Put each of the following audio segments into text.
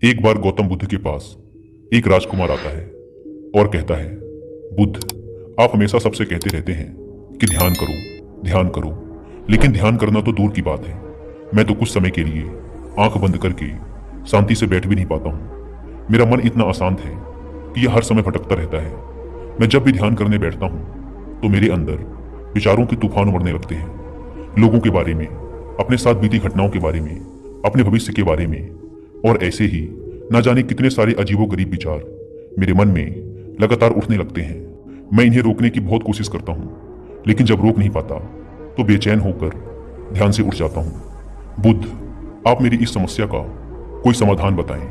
एक बार गौतम बुद्ध के पास एक राजकुमार आता है और कहता है, बुद्ध, आप हमेशा सबसे कहते रहते हैं कि ध्यान करो, लेकिन ध्यान करना तो दूर की बात है। मैं तो कुछ समय के लिए आंख बंद करके शांति से बैठ भी नहीं पाता हूँ। मेरा मन इतना अशांत है कि यह हर समय भटकता रहता है। मैं जब भी ध्यान करने बैठता हूँ तो मेरे अंदर विचारों के तूफान उमड़ने लगते हैं, लोगों के बारे में, अपने साथ बीती घटनाओं के बारे में, अपने भविष्य के बारे में, और ऐसे ही ना जाने कितने सारे अजीबोगरीब विचार मेरे मन में लगातार उठने लगते हैं। मैं इन्हें रोकने की बहुत कोशिश करता हूँ, लेकिन जब रोक नहीं पाता तो बेचैन होकर ध्यान से उठ जाता हूँ। बुद्ध, आप मेरी इस समस्या का कोई समाधान बताएं।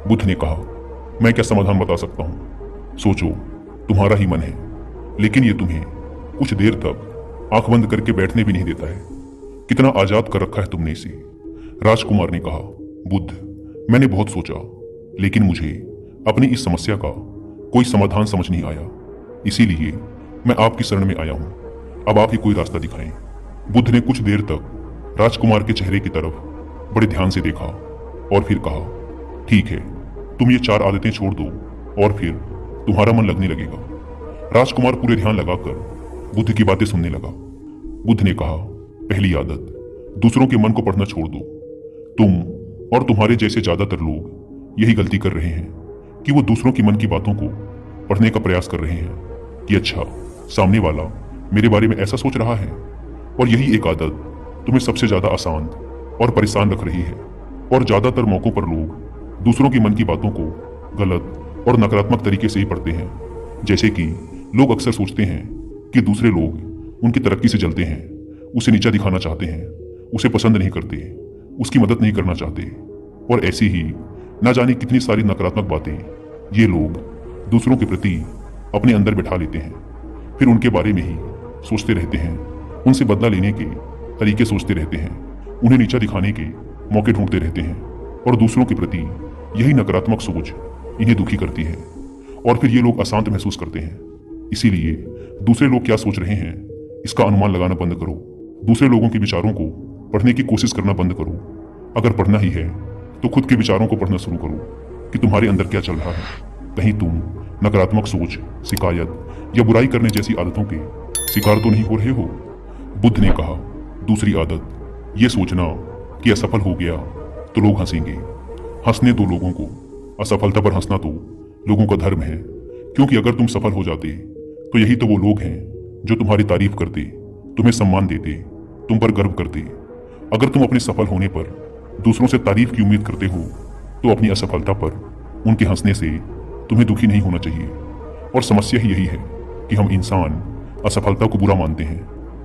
बुद्ध ने कहा, मैं क्या समाधान बता सकता हूँ? सोचो, तुम्हारा ही मन है, लेकिन ये तुम्हें कुछ देर तक आंख बंद करके बैठने भी नहीं देता है। कितना आजाद कर रखा है तुमने इसे। राजकुमार ने कहा, बुद्ध, मैंने बहुत सोचा, लेकिन मुझे अपनी इस समस्या का कोई समाधान समझ नहीं आया, इसीलिए मैं आपकी शरण में आया हूं। अब आप ही कोई रास्ता दिखाएं। बुद्ध ने कुछ देर तक राजकुमार के चेहरे की तरफ बड़े ध्यान से देखा और फिर कहा, ठीक है, तुम ये 4 आदतें छोड़ दो और फिर तुम्हारा मन लगने लगेगा। राजकुमार पूरे ध्यान लगाकर बुद्ध की बातें सुनने लगा। बुद्ध ने कहा, पहली आदत, दूसरों के मन को पढ़ना छोड़ दो। तुम और तुम्हारे जैसे ज्यादातर लोग यही गलती कर रहे हैं कि वो दूसरों की मन की बातों को पढ़ने का प्रयास कर रहे हैं कि अच्छा, सामने वाला मेरे बारे में ऐसा सोच रहा है। और यही एक आदत तुम्हें सबसे ज्यादा अशांत और परेशान रख रही है। और ज्यादातर मौकों पर लोग दूसरों की मन की बातों को गलत और नकारात्मक तरीके से ही पढ़ते हैं। जैसे कि लोग अक्सर सोचते हैं कि दूसरे लोग उनकी तरक्की से जलते हैं, उसे नीचा दिखाना चाहते हैं, उसे पसंद नहीं करते, उसकी मदद नहीं करना चाहते, और ऐसी ही ना जाने कितनी सारी नकारात्मक बातें ये लोग दूसरों के प्रति अपने अंदर बैठा लेते हैं। फिर उनके बारे में ही सोचते रहते हैं, उनसे बदला लेने के तरीके सोचते रहते हैं, उन्हें नीचा दिखाने के मौके ढूंढते रहते हैं, और दूसरों के प्रति यही नकारात्मक सोच इन्हें दुखी करती है। और फिर ये लोग अशांत महसूस करते हैं। इसीलिए दूसरे लोग क्या सोच रहे हैं इसका अनुमान लगाना बंद करो। दूसरे लोगों के विचारों को पढ़ने की कोशिश करना बंद करो। अगर पढ़ना ही है तो खुद के विचारों को पढ़ना शुरू करो कि तुम्हारे अंदर क्या चल रहा है। कहीं तुम नकारात्मक सोच, शिकायत या बुराई करने जैसी आदतों के शिकार तो नहीं हो रहे हो। बुद्ध ने कहा, दूसरी आदत, ये सोचना कि असफल हो गया तो लोग हंसेंगे। हंसने दो लोगों को, असफलता पर हंसना तो लोगों का धर्म है। क्योंकि अगर तुम सफल हो जाते तो यही तो वो लोग हैं जो तुम्हारी तारीफ करते, तुम्हें सम्मान देते, तुम पर गर्व करते। अगर तुम अपने सफल होने पर दूसरों से तारीफ की उम्मीद करते हो तो अपनी असफलता पर उनके हंसने से तुम्हें दुखी नहीं होना चाहिए। और समस्या ही यही है कि हम इंसान असफलता को बुरा मानते हैं,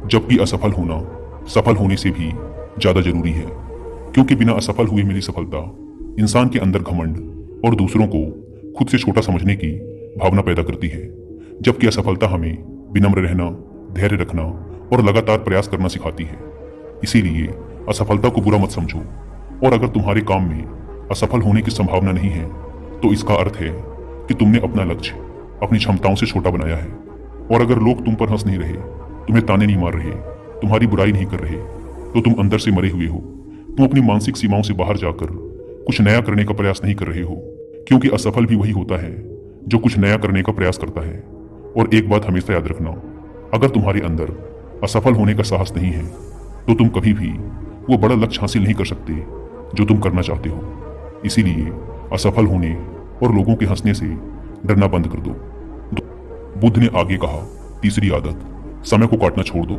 जबकि असफल होना सफल होने से भी ज्यादा जरूरी है। क्योंकि बिना असफल हुए मिली सफलता इंसान के अंदर घमंड और दूसरों को खुद से छोटा समझने की भावना पैदा करती है, जबकि असफलता हमें विनम्र रहना, धैर्य रखना और लगातार प्रयास करना सिखाती है। इसीलिए असफलता को बुरा मत समझो। और अगर तुम्हारे काम में असफल होने की संभावना नहीं है तो इसका अर्थ है कि तुमने अपना लक्ष्य अपनी क्षमताओं से छोटा बनाया है। और अगर लोग तुम पर हंस नहीं रहे, तुम्हें ताने नहीं मार रहे, तुम्हारी बुराई नहीं कर रहे, तो तुम अंदर से मरे हुए हो। तुम अपनी मानसिक सीमाओं से बाहर जाकर कुछ नया करने का प्रयास नहीं कर रहे हो। क्योंकि असफल भी वही होता है जो कुछ नया करने का प्रयास करता है। और एक बात हमेशा याद रखना, अगर तुम्हारे अंदर असफल होने का साहस नहीं है तो तुम कभी भी वो बड़ा लक्ष्य हासिल नहीं कर सकते जो तुम करना चाहते हो। इसीलिए असफल होने और लोगों के हंसने से डरना बंद कर दो। बुद्ध ने आगे कहा, तीसरी आदत, समय को काटना छोड़ दो।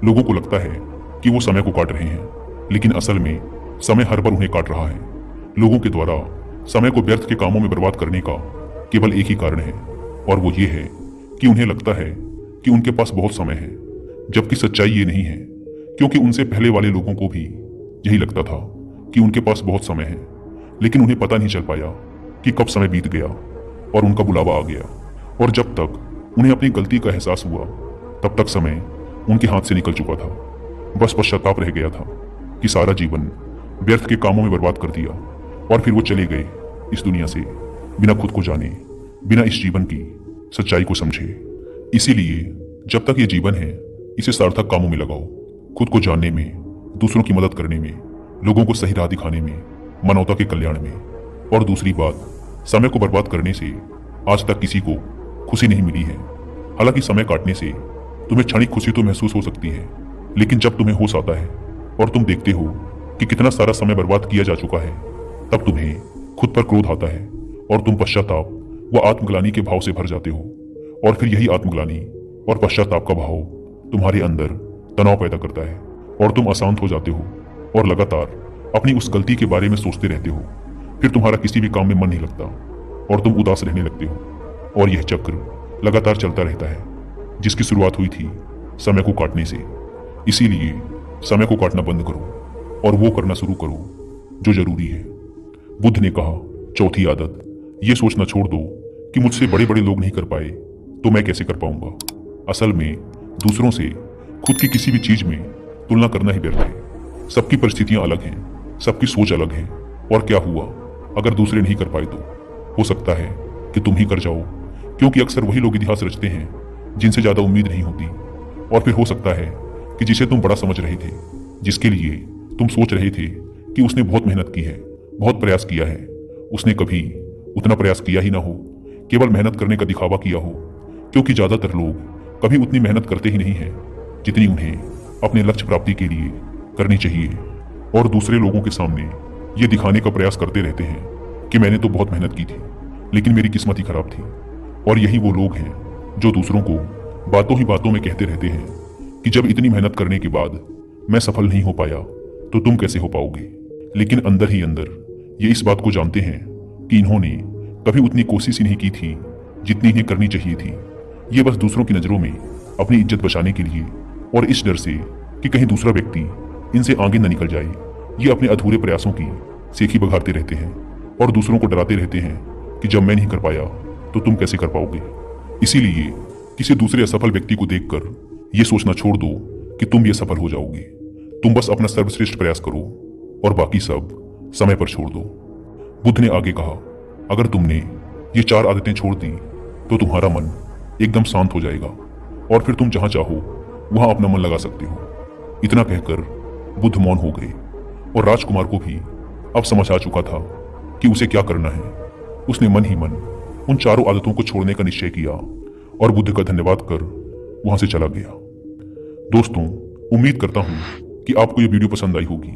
लोगों को लगता है कि वो समय को काट रहे हैं, लेकिन असल में समय हर बार उन्हें काट रहा है। लोगों के द्वारा समय को व्यर्थ के कामों में बर्बाद करने का केवल एक ही कारण है, और वो ये है कि उन्हें लगता है कि उनके पास बहुत समय है, जबकि सच्चाई ये नहीं है। क्योंकि उनसे पहले वाले लोगों को भी यही लगता था कि उनके पास बहुत समय है, लेकिन उन्हें पता नहीं चल पाया कि कब समय बीत गया और उनका बुलावा आ गया। और जब तक उन्हें अपनी गलती का एहसास हुआ तब तक समय उनके हाथ से निकल चुका था। बस पश्चाताप रह गया था कि सारा जीवन व्यर्थ के कामों में बर्बाद कर दिया। और फिर वो चले गए इस दुनिया से बिना खुद को जाने, बिना इस जीवन की सच्चाई को समझे। इसीलिए जब तक ये जीवन है इसे सार्थक कामों में लगाओ, खुद को जानने में, दूसरों की मदद करने में, लोगों को सही राह दिखाने में, मानवता के कल्याण में। और दूसरी बात, समय को बर्बाद करने से आज तक किसी को खुशी नहीं मिली है। हालांकि समय काटने से तुम्हें क्षणिक खुशी तो महसूस हो सकती है, लेकिन जब तुम्हें होश आता है और तुम देखते हो कि कितना सारा समय बर्बाद किया जा चुका है, तब तुम्हें खुद पर क्रोध आता है और तुम पश्चाताप व आत्मग्लानि के भाव से भर जाते हो। और फिर यही आत्मग्लानि और पश्चाताप का भाव तुम्हारे अंदर तनाव पैदा करता है और तुम अशांत हो जाते हो और लगातार अपनी उस गलती के बारे में सोचते रहते हो। फिर तुम्हारा किसी भी काम में मन नहीं लगता और तुम उदास रहने लगते हो और यह चक्र लगातार चलता रहता है, जिसकी शुरुआत हुई थी समय को काटने से। इसीलिए समय को काटना बंद करो और वो करना शुरू करो जो जरूरी है। बुद्ध ने कहा, चौथी आदत, ये सोचना छोड़ दो कि मुझसे बड़े बड़े लोग नहीं कर पाए तो मैं कैसे कर पाऊंगा। असल में दूसरों से खुद की किसी भी चीज में तुलना करना ही व्यर्थ है। सबकी परिस्थितियां अलग हैं, सबकी सोच अलग है, और क्या हुआ अगर दूसरे नहीं कर पाए तो हो सकता है कि तुम ही कर जाओ, क्योंकि अक्सर वही लोग इतिहास रचते हैं जिनसे ज्यादा उम्मीद नहीं होती। और फिर हो सकता है कि जिसे तुम बड़ा समझ रहे थे, जिसके लिए तुम सोच रहे थे कि उसने बहुत मेहनत की है, बहुत प्रयास किया है, उसने कभी उतना प्रयास किया ही ना हो, केवल मेहनत करने का दिखावा किया हो। क्योंकि ज्यादातर लोग कभी उतनी मेहनत करते ही नहीं है जितनी उन्हें अपने लक्ष्य प्राप्ति के लिए करनी चाहिए, और दूसरे लोगों के सामने ये दिखाने का प्रयास करते रहते हैं कि मैंने तो बहुत मेहनत की थी लेकिन मेरी किस्मत ही खराब थी। और यही वो लोग हैं जो दूसरों को बातों ही बातों में कहते रहते हैं कि जब इतनी मेहनत करने के बाद मैं सफल नहीं हो पाया तो तुम कैसे हो पाओगे। लेकिन अंदर ही अंदर ये इस बात को जानते हैं कि इन्होंने कभी उतनी कोशिश ही नहीं की थी जितनी इन्हें करनी चाहिए थी। ये बस दूसरों की नज़रों में अपनी इज्जत बचाने के लिए और इस डर से कि कहीं दूसरा व्यक्ति इनसे आगे न निकल जाए, ये अपने अधूरे प्रयासों की सेखी बघारते रहते हैं और दूसरों को डराते रहते हैं कि जब मैं नहीं कर पाया तो तुम कैसे कर पाओगे। इसीलिए किसी दूसरे असफल व्यक्ति को देखकर ये सोचना छोड़ दो कि तुम ये सफल हो जाओगे। तुम बस अपना सर्वश्रेष्ठ प्रयास करो और बाकी सब समय पर छोड़ दो। बुद्ध ने आगे कहा, अगर तुमने ये 4 आदतें छोड़ दी तो तुम्हारा मन एकदम शांत हो जाएगा और फिर तुम जहां चाहो वहां अपना मन लगा सकते हो। इतना कहकर बुद्ध मौन हो गए और राजकुमार को भी अब समझ आ चुका था कि उसे क्या करना है। उसने मन ही मन उन 4 आदतों को छोड़ने का निश्चय किया और बुद्ध का धन्यवाद कर वहां से चला गया। दोस्तों, उम्मीद करता हूं कि आपको ये वीडियो पसंद आई होगी।